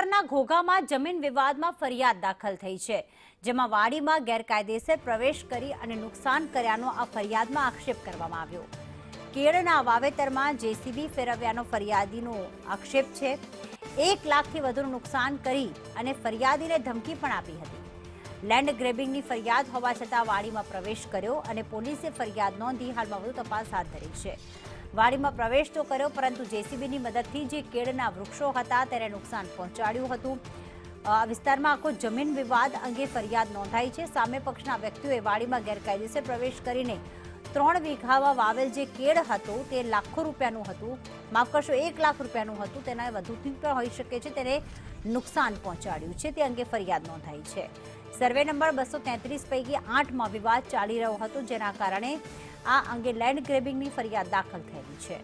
વિસ્તારના ઘોઘામાં જમીન વિવાદમાં ફરિયાદ દાખલ થઈ છે, જેમાં વાડીમાં ગેરકાયદેસર પ્રવેશ કરી અને નુકસાન કર્યાનો આ ફરિયાદમાં આક્ષેપ કરવામાં આવ્યો. કેળના વાવેતરમાં જેસીબી ફેરવ્યાનો ફરિયાદીનો આક્ષેપ છે. 1 લાખથી વધુનું નુકસાન કરી અને ફરિયાદીને ધમકી પણ આપી હતી. લેન્ડ ગ્રેબિંગની ફરિયાદ હોવા છતાં વાડીમાં પ્રવેશ કર્યો અને પોલીસે ફરિયાદ નોંધી હાલમાં વધુ તપાસ હાથ ધરી છે. વાડીમાં પ્રવેશ તો કર્યો, પરંતુ જેસીબીની મદદથી જે કેળના વૃક્ષો હતા તેને નુકસાન પહોંચાડ્યું હતું. આ વિસ્તારમાં આખો જમીન વિવાદ અંગે ફરિયાદ નોંધાઈ છે. સામે પક્ષના વ્યક્તિઓએ વાડીમાં ગેરકાયદેસર પ્રવેશ કરીને 3 વીઘામાં વાવેલ જે કેળ હતું તે લાખો રૂપિયાનું હતું, માફ કરશો 1 લાખ રૂપિયાનું હતું, તેના વધુથી પણ હોઈ શકે છે, તેને નુકસાન પહોંચાડ્યું છે. તે અંગે ફરિયાદ નોંધાઈ છે. સર્વે નંબર 233 પૈકી 8માં વિવાદ ચાલી રહ્યો હતો, જેના કારણે આ અંગે લેન્ડ ગ્રેબિંગની ફરિયાદ દાખલ થયેલી છે.